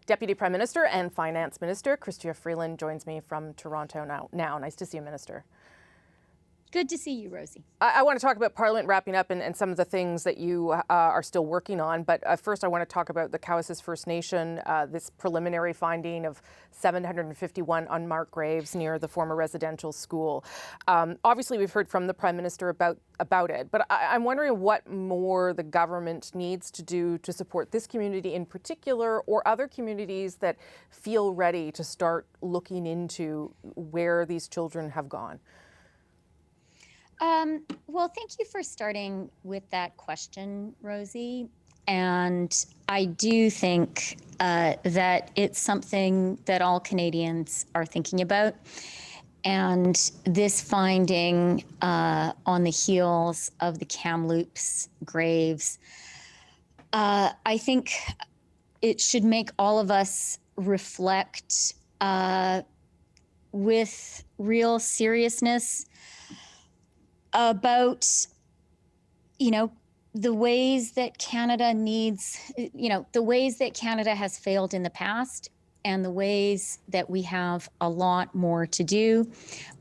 Deputy Prime Minister and Finance Minister Chrystia Freeland joins me from Toronto now. Nice to see you, Minister. Good to see you, Rosie. I want to talk about Parliament wrapping up and some of the things that you are still working on. But first, I want to talk about the Cowessess First Nation, this preliminary finding of 751 unmarked graves near the former residential school. Obviously, we've heard from the Prime Minister about it. But I'm wondering what more the government needs to do to support this community in particular, or other communities that feel ready to start looking into where these children have gone. Well, thank you for starting with that question, Rosie. And I do think that it's something that all Canadians are thinking about. And this finding on the heels of the Kamloops graves, I think it should make all of us reflect with real seriousness about, the ways that Canada needs, the ways that Canada has failed in the past, and the ways that we have a lot more to do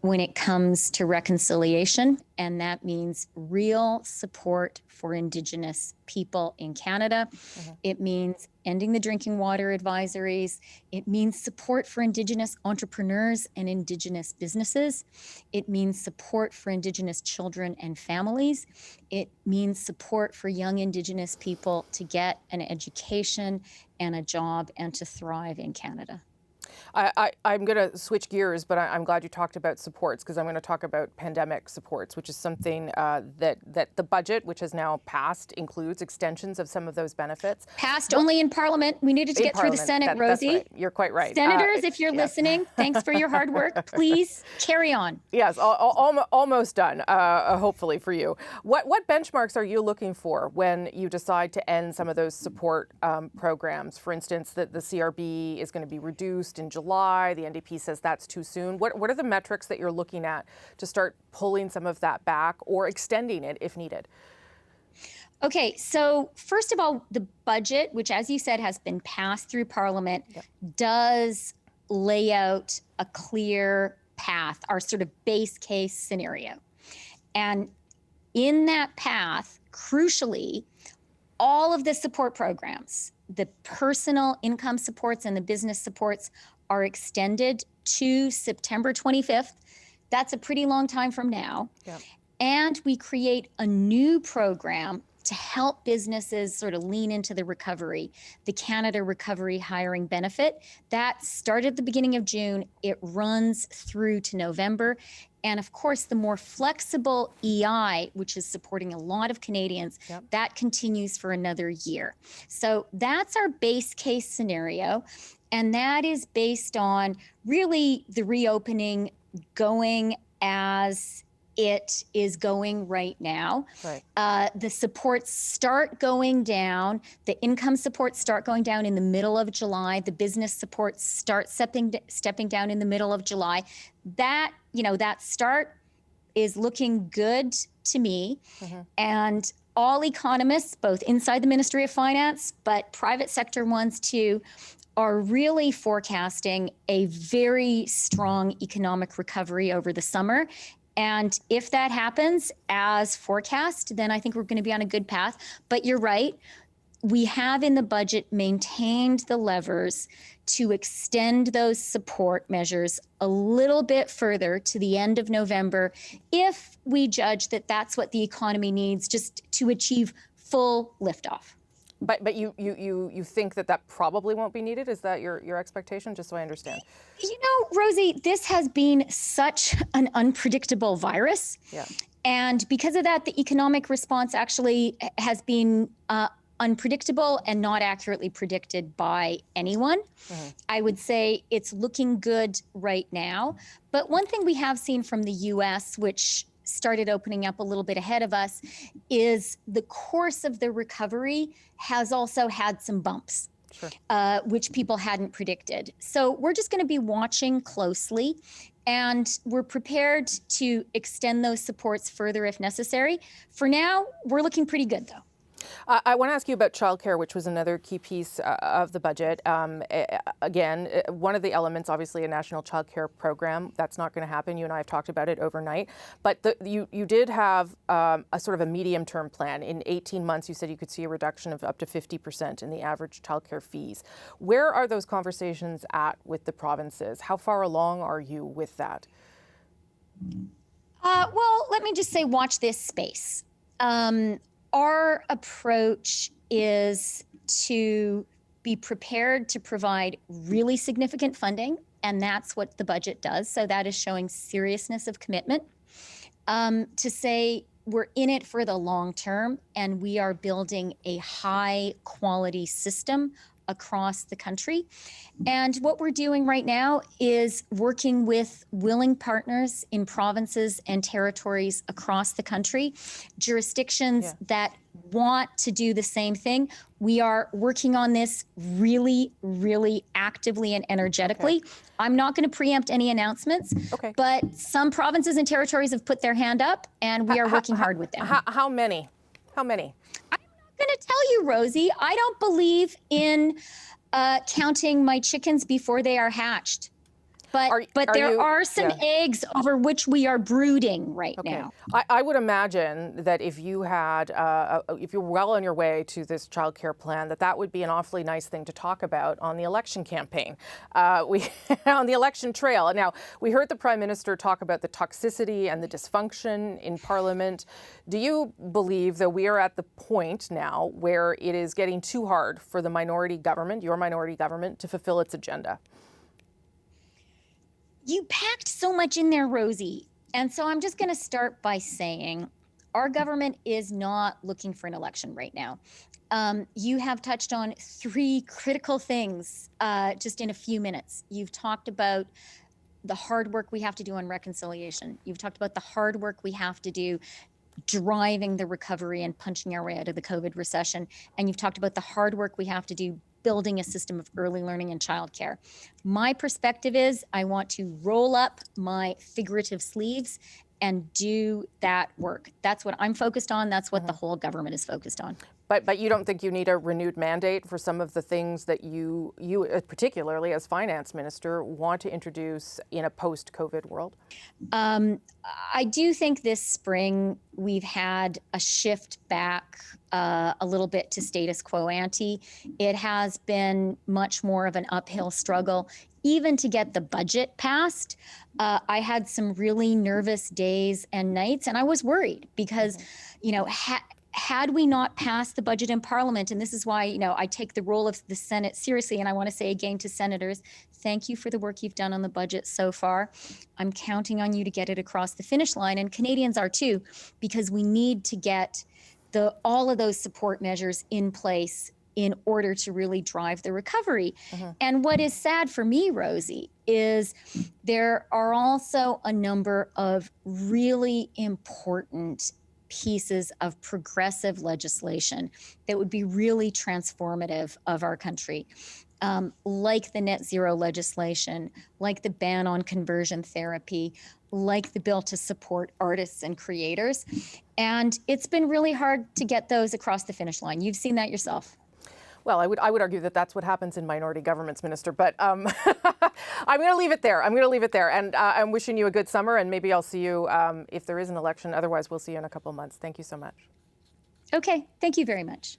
when it comes to reconciliation. And that means real support for Indigenous people in Canada. Mm-hmm. It means ending the drinking water advisories. It means support for Indigenous entrepreneurs and Indigenous businesses. It means support for Indigenous children and families. It means support for young Indigenous people to get an education and a job and to thrive in Canada. I'm going to switch gears, but I'm glad you talked about supports, because I'm going to talk about pandemic supports, which is something that the budget, which has now passed, includes extensions of some of those benefits. Passed only in Parliament. We needed to get through the Senate, Rosie. That's right. You're quite right. Senators, if you're listening, thanks for your hard work. Please carry on. Yes, almost done, hopefully for you. What benchmarks are you looking for when you decide to end some of those support programs? For instance, that the CRB is going to be reduced in July. The NDP says that's too soon. What are the metrics that you're looking at to start pulling some of that back or extending it if needed? Okay, so first of all, the budget, which, as you said, has been passed through Parliament, does lay out a clear path, our sort of base case scenario. And in that path, crucially, all of the support programs, the personal income supports and the business supports, are extended to September 25th. That's a pretty long time from now. Yep. And we create a new program to help businesses sort of lean into the recovery, the Canada Recovery Hiring Benefit. That started at the beginning of June. It runs through to November. And of course, the more flexible EI, which is supporting a lot of Canadians, that continues for another year. So that's our base case scenario. And that is based on really the reopening going as it is going right now. Right. The supports start going down. The income supports start going down in the middle of July. The business supports start stepping down in the middle of July. That, that start is looking good to me. Mm-hmm. And all economists, both inside the Ministry of Finance, but private sector ones too, are really forecasting a very strong economic recovery over the summer. And if that happens as forecast, then I think we're going to be on a good path. But you're right. We have in the budget maintained the levers to extend those support measures a little bit further to the end of November, if we judge that that's what the economy needs just to achieve full liftoff. But you think that probably won't be needed? Is that your expectation, just so I understand? Rosie, this has been such an unpredictable virus. Yeah. And because of that, the economic response actually has been unpredictable and not accurately predicted by anyone. Mm-hmm. I would say it's looking good right now. But one thing we have seen from the U.S., which started opening up a little bit ahead of us, is the course of the recovery has also had some bumps, which people hadn't predicted. So we're just going to be watching closely, and we're prepared to extend those supports further if necessary. For now, we're looking pretty good, though. I want to ask you about childcare, which was another key piece of the budget. Again, one of the elements, obviously, a national childcare program. That's not going to happen. You and I have talked about it overnight. But you did have a sort of a medium-term plan. In 18 months, you said you could see a reduction of up to 50% in the average childcare fees. Where are those conversations at with the provinces? How far along are you with that? Well, let me just say, watch this space. Our approach is to be prepared to provide really significant funding, and that's what the budget does. So that is showing seriousness of commitment. To say we're in it for the long term, and we are building a high quality system across the country. And what we're doing right now is working with willing partners in provinces and territories across the country, jurisdictions that want to do the same thing. We are working on this really, really actively and energetically. Okay. I'm not going to preempt any announcements, but some provinces and territories have put their hand up, and we are working hard with them. How many? How many? I'm going to tell you, Rosie, I don't believe in counting my chickens before they are hatched. But there are some eggs over which we are brooding right now. I would imagine that if you had, if you're well on your way to this childcare plan, that would be an awfully nice thing to talk about on the election campaign, on the election trail. Now, we heard the Prime Minister talk about the toxicity and the dysfunction in Parliament. Do you believe that we are at the point now where it is getting too hard for the minority government, your minority government, to fulfill its agenda? You packed so much in there, Rosie. And so I'm just going to start by saying our government is not looking for an election right now. You have touched on three critical things just in a few minutes. You've talked about the hard work we have to do on reconciliation. You've talked about the hard work we have to do driving the recovery and punching our way out of the COVID recession. And you've talked about the hard work we have to do building a system of early learning and childcare. My perspective is I want to roll up my figurative sleeves and do that work. That's what I'm focused on. That's what the whole government is focused on. But you don't think you need a renewed mandate for some of the things that you particularly as finance minister want to introduce in a post-COVID world? I do think this spring we've had a shift back a little bit to status quo ante. It has been much more of an uphill struggle, even to get the budget passed. I had some really nervous days and nights, and I was worried because, had we not passed the budget in Parliament, and this is why, I take the role of the Senate seriously, and I want to say again to senators, thank you for the work you've done on the budget so far. I'm counting on you to get it across the finish line, and Canadians are too, because we need to get all of those support measures in place in order to really drive the recovery. And what is sad for me, Rosie, is there are also a number of really important pieces of progressive legislation that would be really transformative of our country, like the net zero legislation, like the ban on conversion therapy, like the bill to support artists and creators. And it's been really hard to get those across the finish line. You've seen that yourself. Well, I would argue that that's what happens in minority governments, Minister, but I'm going to leave it there. And I'm wishing you a good summer, and maybe I'll see you if there is an election. Otherwise, we'll see you in a couple of months. Thank you so much. Okay. Thank you very much.